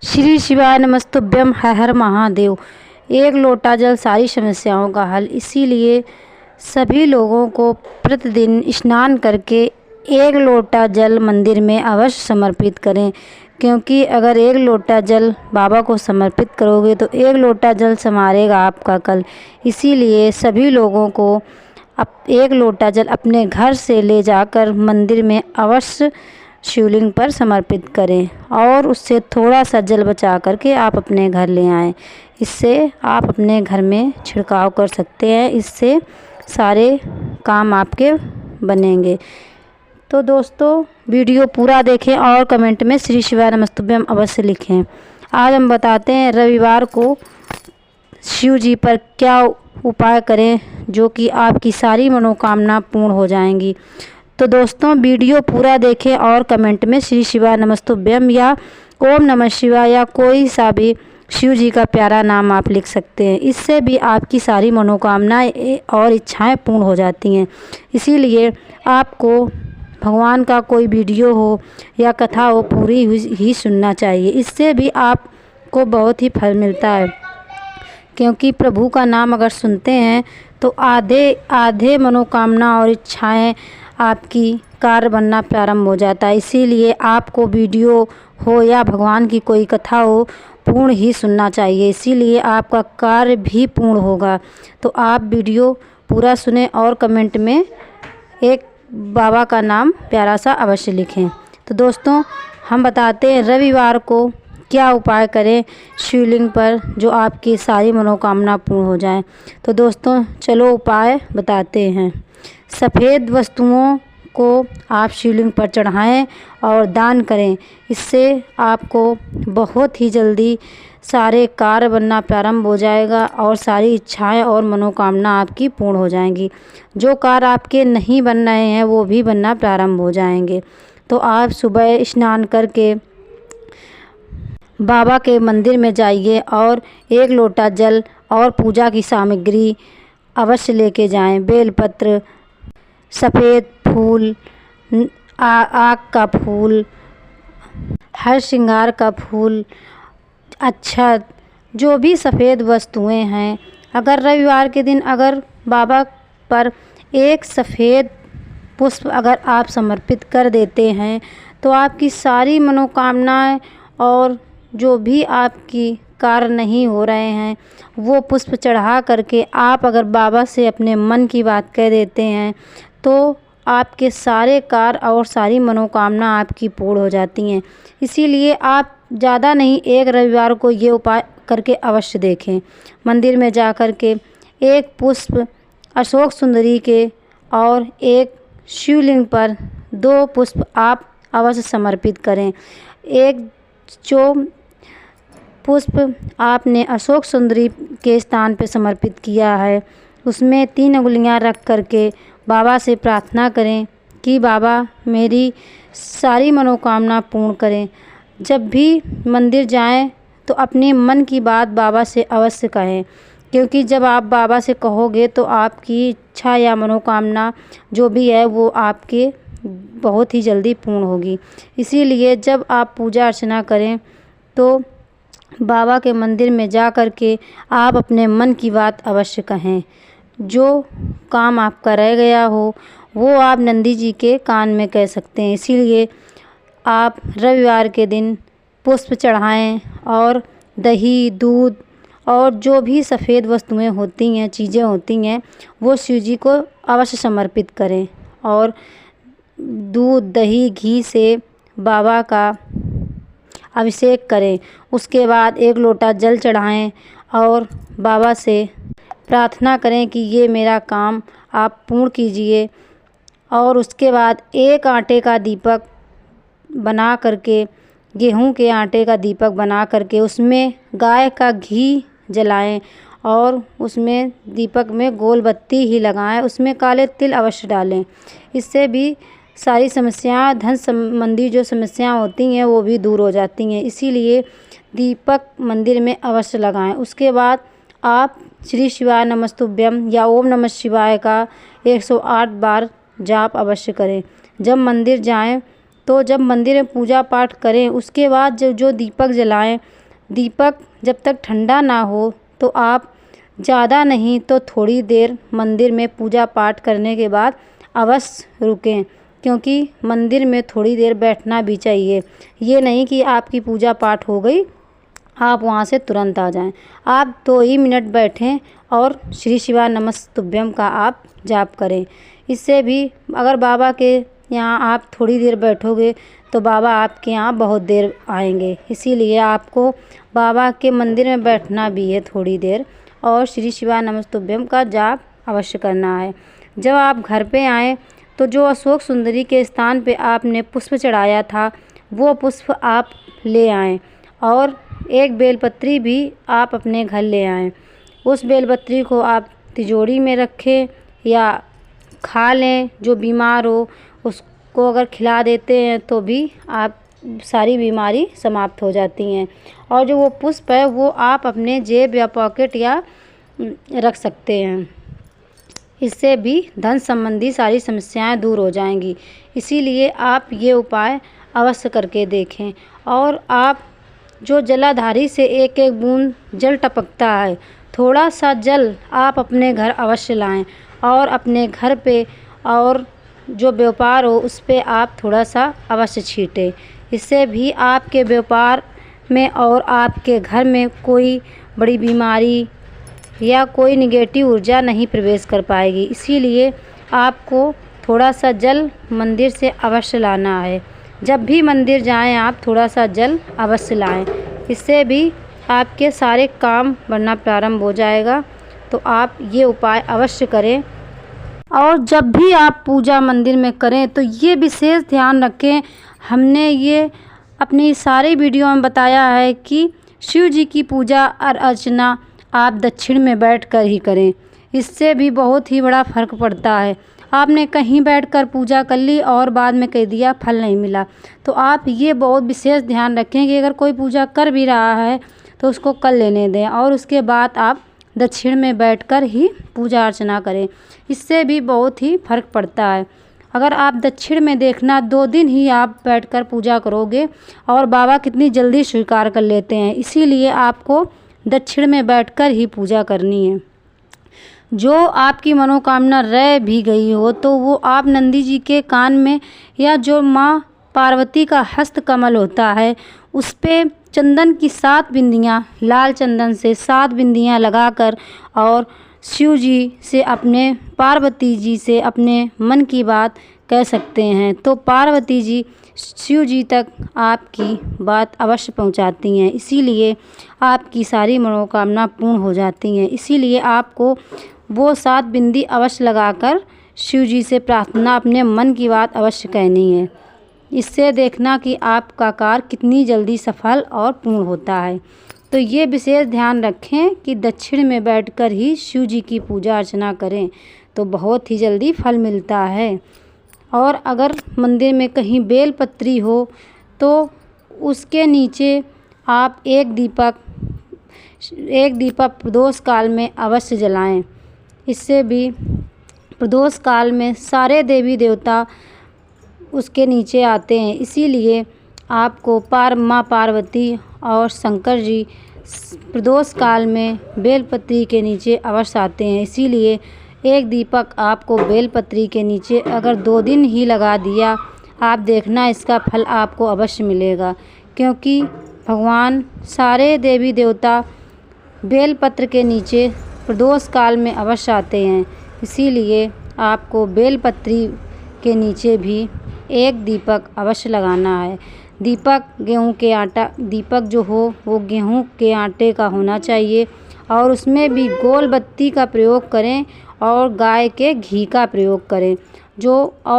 श्री शिवाय नमस्तुभ्यम, हर हर महादेव। एक लोटा जल सारी समस्याओं का हल। इसीलिए सभी लोगों को प्रतिदिन स्नान करके एक लोटा जल मंदिर में अवश्य समर्पित करें, क्योंकि अगर एक लोटा जल बाबा को समर्पित करोगे तो एक लोटा जल संवारेगा आपका कल। इसीलिए सभी लोगों को एक लोटा जल अपने घर से ले जाकर मंदिर में अवश्य शिवलिंग पर समर्पित करें और उससे थोड़ा सा जल बचा करके आप अपने घर ले आएँ। इससे आप अपने घर में छिड़काव कर सकते हैं, इससे सारे काम आपके बनेंगे। तो दोस्तों, वीडियो पूरा देखें और कमेंट में श्री शिवाय नमस्तुभ्यम अवश्य लिखें। आज हम बताते हैं रविवार को शिव जी पर क्या उपाय करें जो कि आपकी सारी मनोकामना पूर्ण हो जाएंगी। तो दोस्तों, वीडियो पूरा देखें और कमेंट में श्री शिवाय नमस्तुभ्यम या ओम नमः शिवाय या कोई सा भी शिव जी का प्यारा नाम आप लिख सकते हैं। इससे भी आपकी सारी मनोकामनाएं और इच्छाएं पूर्ण हो जाती हैं। इसीलिए आपको भगवान का कोई वीडियो हो या कथा हो पूरी ही सुनना चाहिए। इससे भी आपको बहुत ही फल मिलता है, क्योंकि प्रभु का नाम अगर सुनते हैं तो आधे मनोकामना और इच्छाएं आपकी कार्य बनना प्रारंभ हो जाता है। इसीलिए आपको वीडियो हो या भगवान की कोई कथा हो पूर्ण ही सुनना चाहिए। इसीलिए आपका कार्य भी पूर्ण होगा। तो आप वीडियो पूरा सुने और कमेंट में एक बाबा का नाम प्यारा सा अवश्य लिखें। तो दोस्तों, हम बताते हैं रविवार को क्या उपाय करें शिवलिंग पर जो आपकी सारी मनोकामना पूर्ण हो जाए। तो दोस्तों, चलो उपाय बताते हैं। सफ़ेद वस्तुओं को आप शिवलिंग पर चढ़ाएं और दान करें। इससे आपको बहुत ही जल्दी सारे कार्य बनना प्रारंभ हो जाएगा और सारी इच्छाएं और मनोकामना आपकी पूर्ण हो जाएंगी। जो कार्य आपके नहीं बन रहे हैं वो भी बनना प्रारंभ हो जाएंगे। तो आप सुबह स्नान करके बाबा के मंदिर में जाइए और एक लोटा जल और पूजा की सामग्री अवश्य लेके जाएं। बेलपत्र, सफ़ेद फूल, आक का फूल, हर श्रृंगार का फूल, अक्षत, जो भी सफ़ेद वस्तुएं हैं। अगर रविवार के दिन अगर बाबा पर एक सफ़ेद पुष्प अगर आप समर्पित कर देते हैं तो आपकी सारी मनोकामनाएं और जो भी आपकी कार्य नहीं हो रहे हैं वो पुष्प चढ़ा करके आप अगर बाबा से अपने मन की बात कह देते हैं तो आपके सारे कार्य और सारी मनोकामना आपकी पूर्ण हो जाती हैं। इसीलिए आप ज़्यादा नहीं, एक रविवार को ये उपाय करके अवश्य देखें। मंदिर में जा कर के एक पुष्प अशोक सुंदरी के और एक शिवलिंग पर 2 पुष्प आप अवश्य समर्पित करें। एक जो पुष्प आपने अशोक सुंदरी के स्थान पर समर्पित किया है उसमें 3 उंगलियां रख करके बाबा से प्रार्थना करें कि बाबा मेरी सारी मनोकामना पूर्ण करें। जब भी मंदिर जाएं तो अपने मन की बात बाबा से अवश्य कहें, क्योंकि जब आप बाबा से कहोगे तो आपकी इच्छा या मनोकामना जो भी है वो आपके बहुत ही जल्दी पूर्ण होगी। इसीलिए जब आप पूजा अर्चना करें तो बाबा के मंदिर में जा कर के आप अपने मन की बात अवश्य कहें। जो काम आपका रह गया हो वो आप नंदी जी के कान में कह सकते हैं। इसीलिए आप रविवार के दिन पुष्प चढ़ाएं और दही, दूध और जो भी सफ़ेद वस्तुएं होती हैं, चीज़ें होती हैं, वो शिव जी को अवश्य समर्पित करें और दूध, दही, घी से बाबा का अभिषेक करें। उसके बाद एक लोटा जल चढ़ाएं और बाबा से प्रार्थना करें कि ये मेरा काम आप पूर्ण कीजिए। और उसके बाद एक आटे का दीपक बना करके, गेहूं के आटे का दीपक बना करके उसमें गाय का घी जलाएं और उसमें दीपक में गोल बत्ती ही लगाएं, उसमें काले तिल अवश्य डालें। इससे भी सारी समस्याएं, धन संबंधी जो समस्याएं होती हैं वो भी दूर हो जाती हैं। इसीलिए दीपक मंदिर में अवश्य लगाएं। उसके बाद आप श्री शिवाय नमस्तुभ्यम या ओम नमः शिवाय का 108 बार जाप अवश्य करें। जब मंदिर जाएं तो जब मंदिर में पूजा पाठ करें उसके बाद जो दीपक जलाएं, दीपक जब तक ठंडा ना हो तो आप ज़्यादा नहीं तो थोड़ी देर मंदिर में पूजा पाठ करने के बाद अवश्य रुकें, क्योंकि मंदिर में थोड़ी देर बैठना भी चाहिए। ये नहीं कि आपकी पूजा पाठ हो गई आप वहाँ से तुरंत आ जाएं। आप 2 ही मिनट बैठें और श्री शिवाय नमस्तुभ्यम का आप जाप करें। इससे भी अगर बाबा के यहाँ आप थोड़ी देर बैठोगे तो बाबा आपके यहाँ बहुत देर आएंगे। इसीलिए आपको बाबा के मंदिर में बैठना भी है थोड़ी देर और श्री शिवाय नमस्तुभ्यम का जाप अवश्य करना है। जब आप घर पे आएँ तो जो अशोक सुंदरी के स्थान पे आपने पुष्प चढ़ाया था वो पुष्प आप ले आएँ और एक बेलपत्री भी आप अपने घर ले आएँ। उस बेलपत्री को आप तिजोरी में रखें या खा लें। जो बीमार हो उसको अगर खिला देते हैं तो भी आप सारी बीमारी समाप्त हो जाती हैं। और जो वो पुष्प है वो आप अपने जेब या पॉकेट या रख सकते हैं। इससे भी धन संबंधी सारी समस्याएं दूर हो जाएंगी। इसीलिए आप ये उपाय अवश्य करके देखें। और आप जो जलाधारी से एक एक बूंद जल टपकता है, थोड़ा सा जल आप अपने घर अवश्य लाएं और अपने घर पे और जो व्यापार हो उस पे आप थोड़ा सा अवश्य छीटें। इससे भी आपके व्यापार में और आपके घर में कोई बड़ी बीमारी या कोई निगेटिव ऊर्जा नहीं प्रवेश कर पाएगी। इसीलिए आपको थोड़ा सा जल मंदिर से अवश्य लाना है। जब भी मंदिर जाएं आप थोड़ा सा जल अवश्य लाएं। इससे भी आपके सारे काम बनना प्रारंभ हो जाएगा। तो आप ये उपाय अवश्य करें। और जब भी आप पूजा मंदिर में करें तो ये विशेष ध्यान रखें, हमने ये अपनी सारी वीडियो में बताया है कि शिव जी की पूजा और अर्चना आप दक्षिण में बैठकर ही करें। इससे भी बहुत ही बड़ा फ़र्क पड़ता है। आपने कहीं बैठकर पूजा कर ली और बाद में कह दिया फल नहीं मिला, तो आप ये बहुत विशेष ध्यान रखें कि अगर कोई पूजा कर भी रहा है तो उसको कर लेने दें और उसके बाद आप दक्षिण में बैठकर ही पूजा अर्चना करें। इससे भी बहुत ही फ़र्क पड़ता है। अगर आप दक्षिण में देखना 2 दिन ही आप बैठकर पूजा करोगे और बाबा कितनी जल्दी स्वीकार कर लेते हैं। इसीलिए आपको दक्षिण में बैठकर ही पूजा करनी है। जो आपकी मनोकामना रह भी गई हो तो वो आप नंदी जी के कान में या जो माँ पार्वती का हस्त कमल होता है उस पे चंदन की 7 बिंदियाँ, लाल चंदन से 7 बिंदियाँ लगाकर और शिव जी से अपने पार्वती जी से अपने मन की बात कह सकते हैं। तो पार्वती जी शिव जी तक आपकी बात अवश्य पहुंचाती हैं। इसीलिए आपकी सारी मनोकामना पूर्ण हो जाती हैं। इसीलिए आपको वो 7 बिंदी अवश्य लगाकर शिव जी से प्रार्थना अपने मन की बात अवश्य कहनी है। इससे देखना कि आपका कार्य कितनी जल्दी सफल और पूर्ण होता है। तो ये विशेष ध्यान रखें कि दक्षिण में बैठकर ही शिव जी की पूजा अर्चना करें तो बहुत ही जल्दी फल मिलता है। और अगर मंदिर में कहीं बेलपत्री हो तो उसके नीचे आप एक दीपक प्रदोष काल में अवश्य जलाएं। इससे भी प्रदोष काल में सारे देवी देवता उसके नीचे आते हैं। इसीलिए आपको माँ पार्वती और शंकर जी प्रदोष काल में बेलपत्री के नीचे अवश्य आते हैं। इसीलिए एक दीपक आपको बेलपत्री के नीचे अगर 2 दिन ही लगा दिया, आप देखना इसका फल आपको अवश्य मिलेगा। क्योंकि भगवान सारे देवी देवता बेलपत्र के नीचे प्रदोष काल में अवश्य आते हैं। इसीलिए आपको बेलपत्री के नीचे भी एक दीपक अवश्य लगाना है। दीपक जो हो वो गेहूं के आटे का होना चाहिए और उसमें भी गोल बत्ती का प्रयोग करें और गाय के घी का प्रयोग करें। जो और